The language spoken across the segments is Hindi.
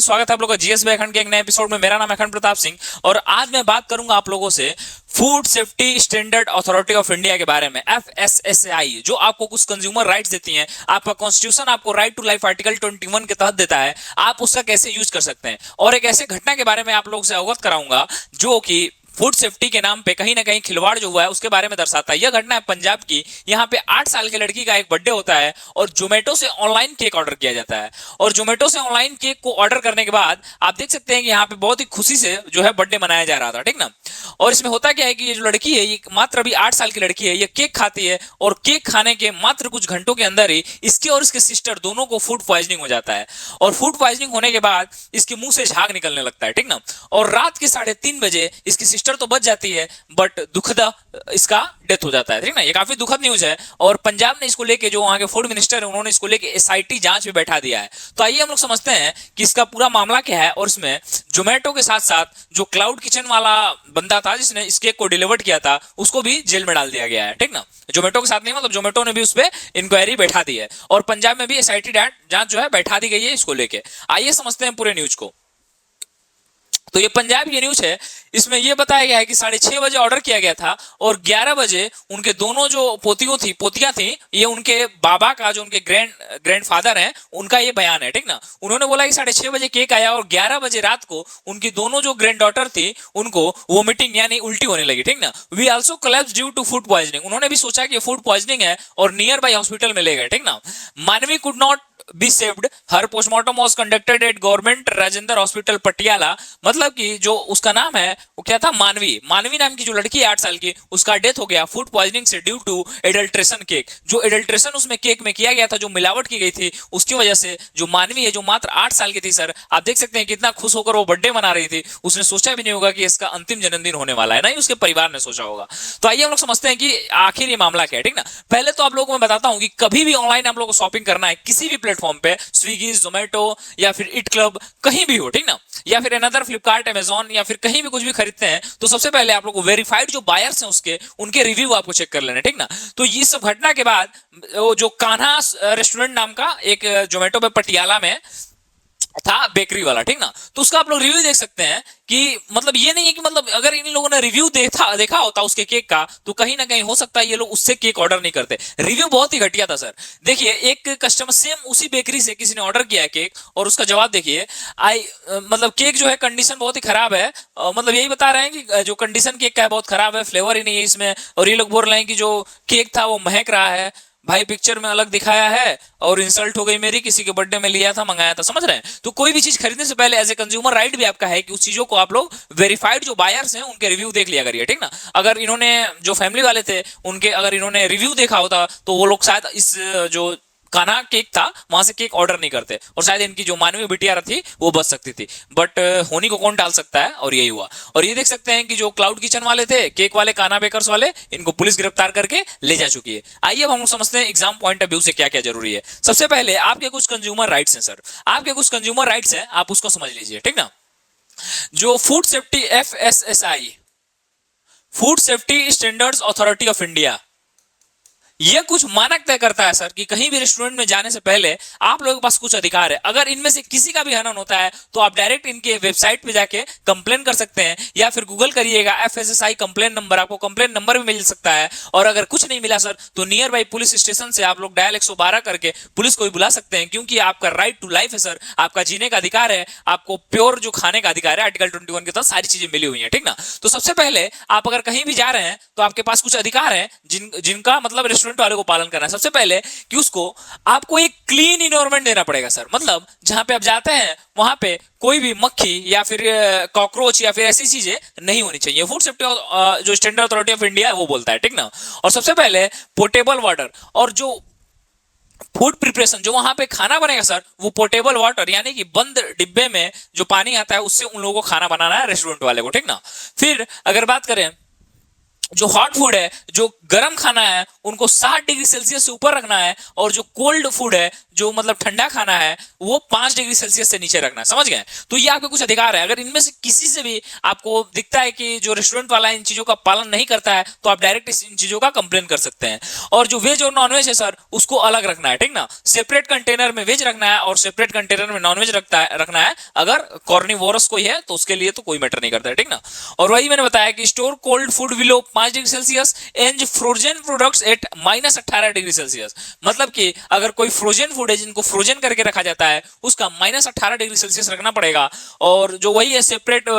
स्वागत है आप लोगों का जीएस अखंड के एक नए एपिसोड में। मेरा नाम है अखंड प्रताप सिंह और आज मैं बात करूंगा आप लोगों से food safety standard authority of India के बारे में, एफएसएसएआई, जो आपको कुछ कंज्यूमर राइट्स देती हैं। आपका कॉन्स्टिट्यूशन आपको राइट टू लाइफ आर्टिकल 21 के तहत देता है, आप उसका कैसे यूज कर सकते हैं। और एक ऐसे घटना के बारे में आप लोगों से अवगत कराऊंगा जो कि फूड सेफ्टी के नाम पे कहीं ना कहीं खिलवाड़ जो हुआ है उसके बारे में दर्शाता है। यह घटना है पंजाब की। यहाँ पे 8 साल की लड़की का एक बर्थडे होता है और जोमेटो से ऑनलाइन केक ऑर्डर किया जाता है। और जोमेटो से ऑनलाइन केक को ऑर्डर करने के बाद आप देख सकते हैं कि यहाँ पे बहुत ही खुशी से जो है बर्थडे मनाया जा रहा था, ठीक ना। और इसमें होता क्या है कि ये जो लड़की है, ये मात्र अभी 8 साल की लड़की है, ये केक खाती है और केक खाने के मात्र कुछ घंटों के अंदर ही इसके और इसके सिस्टर दोनों को फूड पॉइजनिंग हो जाता है। और फूड पॉइजनिंग होने के बाद इसके मुंह से झाग निकलने लगता है, ठीक ना। और रात के 3:30 बजे इसकी सिस्टर तो बच जाती है, बट दुखद इसका डेथ हो जाता है, ठीक ना। ये काफी दुखद न्यूज है और पंजाब ने इसको लेके, जो वहां के फूड मिनिस्टर है, उन्होंने इसको लेके एसआईटी जांच में बैठा दिया है। तो आइए हम लोग समझते हैं कि इसका पूरा मामला क्या है। और इसमें जोमेटो के साथ साथ जो क्लाउड किचन वाला बंदा था जिसने इस केक को डिलीवर किया था, उसको भी जेल में डाल दिया गया है, ठीक ना। जोमेटो के साथ नहीं, मतलब जोमेटो ने भी उस पर इंक्वायरी बैठा दी है और पंजाब में भी एसआईटी जांच जो है बैठा दी गई है इसको लेके। आइए समझते हैं पूरे न्यूज को। तो ये पंजाब की न्यूज है। इसमें यह बताया गया है कि 6:30 बजे ऑर्डर किया गया था और 11 बजे उनके दोनों जो पोतियां थी, ये उनके बाबा का, जो उनके ग्रैंडफादर हैं, उनका ये बयान है, ठीक ना। उन्होंने बोला कि 6:30 बजे केक आया और 11 बजे रात को उनकी दोनों जो ग्रैंड डॉटर थी उनको वोमिटिंग यानी उल्टी होने लगी, ठीक ना। We also collapse due to food poisoning. उन्होंने भी सोचा कि फूड पॉइजनिंग है और नियर बाई हॉस्पिटल में ले गए, ठीक ना। मानवी could not be saved, her postmortem was conducted at government Rajendra hospital Patiala. मतलब कि जो उसका नाम है वो क्या था, मानवी नाम की जो लड़की है 8 साल की, उसका डेथ हो गया फूड पॉइजनिंग से ड्यू टू एडल्ट्रेशन केक। जो एडल्ट्रेशन उसमें केक में किया गया था, जो मिलावट की गई थी, उसकी वजह से जो मानवी है, जो मात्र 8 साल की थी, सर आप देख सकते हैं कितना खुश होकर वो बर्थडे मना रही थी। उसने सोचा भी नहीं होगा कि इसका अंतिम जन्मदिन होने वाला है, ना ही उसके परिवार ने सोचा होगा। तो आइए हम लोग समझते हैं कि आखिर ये मामला क्या है, ठीक ना। पहले तो आप लोगों को मैं बताता हूं कि कभी भी ऑनलाइन आप लोगों को शॉपिंग करना है किसी भी प्लेटफॉर्म पे, स्विगी, जोमेटो या फिर इट क्लब, कहीं भी हो, ठीक ना, या फिर अनदर फ्लिपकार्ट, अमेजॉन, या फिर कहीं भी कुछ भी खरीदते हैं, तो सबसे पहले आप लोग को वेरीफाइड जो बायर्स हैं उनके रिव्यू आपको चेक कर लेना, ठीक ना। तो ये सब घटना के बाद जो कान्हा रेस्टोरेंट नाम का एक जोमेटो पे पटियाला में था, बेकरी वाला, ठीक ना, तो उसका आप लोग रिव्यू देख सकते हैं कि मतलब ये नहीं है कि मतलब अगर इन लोगों ने रिव्यू देखा होता उसके केक का, तो कहीं ना कहीं हो सकता है ये लोग उससे केक ऑर्डर नहीं करते। रिव्यू बहुत ही घटिया था सर। देखिए, एक कस्टमर सेम उसी बेकरी से किसी ने ऑर्डर किया केक और उसका जवाब देखिए, मतलब केक जो है कंडीशन बहुत ही खराब है। मतलब यही बता रहे हैं कि जो कंडीशन केक का है बहुत खराब है, फ्लेवर ही नहीं है इसमें। और ये लोग बोल रहे हैं कि जो केक था वो महक रहा है। भाई पिक्चर में अलग दिखाया है और इंसल्ट हो गई मेरी, किसी के बर्थडे में लिया था, मंगाया था, समझ रहे हैं। तो कोई भी चीज खरीदने से पहले एज ए कंज्यूमर राइट भी आपका है कि उस चीजों को आप लोग वेरीफाइड जो बायर्स हैं उनके रिव्यू देख लिया करिए, ठीक ना। अगर इन्होंने जो फैमिली वाले थे उनके अगर इन्होंने रिव्यू देखा होता तो वो लोग शायद इस जो कान्हा केक था वहां से केक ऑर्डर नहीं करते और शायद इनकी जो मानवीय बिटिया थी वो बच सकती थी। बट होनी को कौन टाल सकता है, और यही हुआ। और ये देख सकते हैं कि जो क्लाउड किचन वाले थे, केक वाले, कान्हा बेकर्स वाले, इनको पुलिस गिरफ्तार करके ले जा चुकी है। आइए अब हम समझते हैं एग्जाम पॉइंट ऑफ व्यू से क्या क्या जरूरी है। सबसे पहले आपके कुछ कंज्यूमर राइट्स हैं सर, आपके कुछ कंज्यूमर राइट्स हैं, आप उसको समझ लीजिए, ठीक ना। जो food safety FSSI, food safety standards authority of India, यह कुछ मानक तय करता है सर कि कहीं भी रेस्टोरेंट में जाने से पहले आप लोगों के पास कुछ अधिकार है। अगर इनमें से किसी का भी हनन होता है तो आप डायरेक्ट इनके वेबसाइट पे जाके कंप्लेन कर सकते हैं, या फिर गूगल करिएगा एफएसएसआई कंप्लेन नंबर, आपको कंप्लेन नंबर भी मिल सकता है। और अगर कुछ नहीं मिला सर तो नियर बाई पुलिस स्टेशन से आप लोग डायल 112 करके पुलिस को भी बुला सकते हैं, क्योंकि आपका राइट टू लाइफ है सर, आपका जीने का अधिकार है, आपको प्योर जो खाने का अधिकार है, आर्टिकल 21 के तहत सारी चीजें मिली हुई है, ठीक ना। तो सबसे पहले आप अगर कहीं भी जा रहे हैं तो आपके पास कुछ अधिकार है जिनका मतलब रेस्टोरेंट वाले को पालन करना है। सबसे पहले कि उसको आपको एक क्लीन इन्वायरमेंट देना पड़ेगा सर। मतलब जहां पे आप जाते हैं वहां पे कोई भी मक्खी या फिर कॉकरोच या फिर ऐसी चीजें नहीं होनी चाहिए। फूड सेफ्टी जो स्टैंडर्ड अथॉरिटी ऑफ इंडिया है वो बोलता है, ठीक ना। और सबसे पहले पोर्टेबल वाटर, और जो फूड प्रिपरेशन, जो वहां पे खाना बनेगा सर, वो पोर्टेबल वाटर यानी कि बंद डिब्बे में जो पानी आता है उससे उन लोगों को खाना बनाना है, रेस्टोरेंट वाले को, ठीक ना। फिर अगर बात करें जो हॉट फूड है, जो गर्म खाना है, उनको 60 डिग्री सेल्सियस से ऊपर रखना है, और जो कोल्ड फूड है, जो मतलब ठंडा खाना है, वो 5 डिग्री सेल्सियस से नीचे रखना है। समझ गए? तो ये आपके कुछ अधिकार है। अगर इनमें से किसी से भी आपको दिखता है कि जो रेस्टोरेंट वाला इन चीजों का पालन नहीं करता है, तो आप डायरेक्ट इन चीजों का कंप्लेन कर सकते हैं। और जो वेज और नॉन वेज है सर, उसको अलग रखना है, ठीक ना। सेपरेट कंटेनर में वेज रखना है और सेपरेट कंटेनर में नॉन वेज रखना है। अगर कॉर्निवोरस कोई है तो उसके लिए तो कोई मैटर नहीं करता है, ठीक ना। और वही मैंने बताया कि store cold food below 5 degree Celsius and frozen products at -18 degree Celsius. मतलब कि अगर कोई फ्रोजन फूड है जिनको फ्रोजन करके रखा जाता है, उसका -18 डिग्री सेल्सियस रखना पड़ेगा। और जो वही है सेपरेट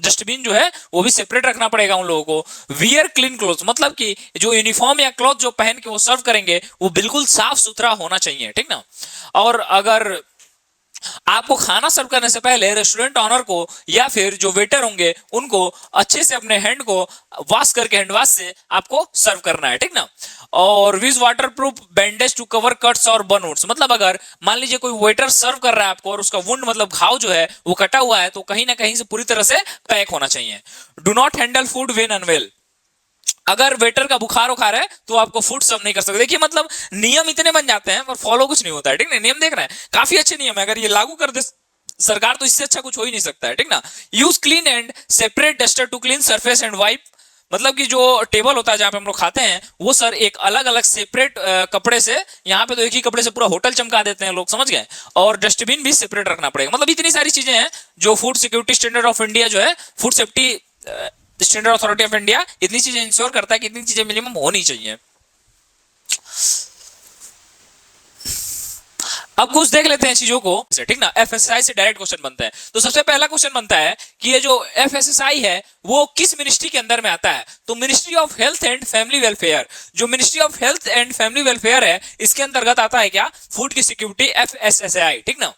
डस्टबिन जो है वो भी सेपरेट रखना पड़ेगा उन लोगों को। वियर क्लीन क्लोथ, मतलब कि जो यूनिफॉर्म या क्लॉथ जो पहन के वो सर्व करेंगे वो बिल्कुल साफ सुथरा होना चाहिए, ठीक ना। और अगर आपको खाना सर्व करने से पहले रेस्टोरेंट ऑनर को या फिर जो वेटर होंगे उनको अच्छे से अपने हैंड को वॉश करके हैंड वॉश से आपको सर्व करना है, ठीक ना। और use waterproof bandage to cover cuts और बर्नवुड्स, मतलब अगर मान लीजिए कोई वेटर सर्व कर रहा है आपको और उसका वुंड मतलब घाव जो है वो कटा हुआ है, तो कहीं ना कहीं से पूरी तरह से पैक होना चाहिए। Do not handle food when unwell, अगर वेटर का बुखार उखार है तो आपको फूड सर्व नहीं कर सकते। देखिए मतलब नियम इतने बन जाते हैं पर फॉलो कुछ नहीं होता है, ठीक ना। नियम देख रहे हैं, काफी अच्छे नियम है, अगर ये लागू कर दे सरकार तो इससे अच्छा कुछ हो ही नहीं सकता है, ठीक ना। Use clean and separate duster to clean surface and wipe, मतलब कि जो टेबल होता है जहां पे हम लोग खाते हैं वो सर एक अलग अलग सेपरेट कपड़े से, यहाँ पे तो एक ही कपड़े से पूरा होटल चमका देते हैं लोग, समझ गए। और डस्टबिन भी सेपरेट रखना पड़ेगा। मतलब इतनी सारी चीजें हैं जो food security standard of India जो है, food safety standard authority of India इतनी चीजें इंश्योर करता है कि इतनी चीजें मिनिमम होनी चाहिए। अब कुछ देख लेते हैं चीजों को, ठीक ना। एफएसएसआई से डायरेक्ट क्वेश्चन बनता है। तो सबसे पहला क्वेश्चन बनता है कि ये जो एफएसएसआई है वो किस मिनिस्ट्री के अंदर में आता है। तो Ministry of Health and Family Welfare, जो Ministry of Health and Family Welfare है इसके अंतर्गत आता है क्या, फूड की सिक्योरिटी एफएसएसआई, ठीक ना।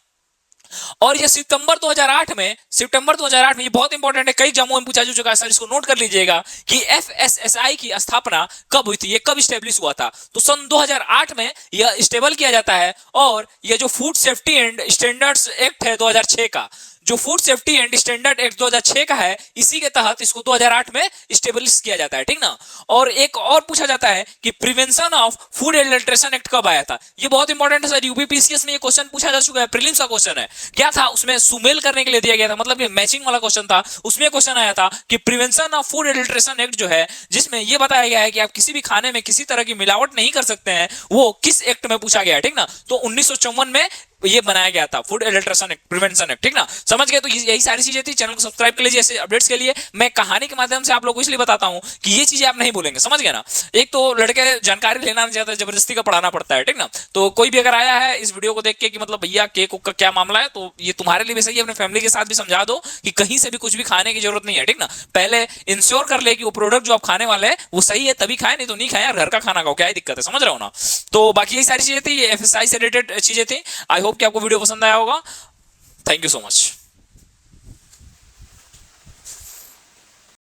और ये सितंबर 2008 में ये बहुत इंपॉर्टेंट है, कई एग्जामों में पूछा जा चुका है सर, इसको नोट कर लीजिएगा कि एफएसएसआई की स्थापना कब हुई थी, ये कब स्टेब्लिश हुआ था। तो सन 2008 में यह स्टेबल किया जाता है। और ये जो food safety and standards act है 2006 का, जो food safety and standard act 2006 का है, इसी के तहत इसको 2008 में स्टेब्लिश किया जाता है, ठीक ना। और एक और पूछा जाता है कि prevention of food adulteration act कब आया था। ये बहुत इंपॉर्टेंट है सर, यूपीपीसीएस में ये क्वेश्चन पूछा जा चुका है, प्रीलिम्स का क्वेश्चन है। क्या था उसमें, सुमेल करने के लिए दिया गया था, मतलब ये मैचिंग वाला क्वेश्चन था। उसमें क्वेश्चन आया था कि prevention of food adulteration act जो है, जिसमें यह बताया गया है कि आप किसी भी खाने में किसी तरह की मिलावट नहीं कर सकते हैं, वो किस एक्ट में पूछा गया है, ठीक ना। तो 1954 में ये बनाया गया था, food adulteration act, prevention act, ठीक ना। समझ गए? तो यही सारी चीजें थी। चैनल को सब्सक्राइब कर लीजिए ऐसे अपडेट्स के लिए। मैं कहानी के माध्यम से आप लोगों को इसलिए बताता हूं कि ये चीजें आप नहीं भूलेंगे, समझ गए ना। एक तो लड़के जानकारी लेना नहीं चाहते, जबरदस्ती का पढ़ाना पड़ता है, ठीक ना। तो कोई भी अगर आया है इस वीडियो को देख के कि मतलब भैया केक का क्या मामला है, तो ये तुम्हारे लिए भी सही है, अपने फैमिली के साथ भी समझा दो कि कहीं से भी कुछ भी खाने की जरूरत नहीं है, ठीक ना। पहले इंश्योर कर ले कि वो प्रोडक्ट जो आप खाने वाले हैं वो सही है, तभी खाए, नहीं तो नहीं खाए यार, घर का खाना खाओ, क्या ही दिक्कत है, समझ रहे हो ना। तो बाकी यही सारी चीजें थी, ये एफएसआई से रिलेटेड चीजें थी। आई होप कि आपको वीडियो पसंद आया होगा। Thank you so much.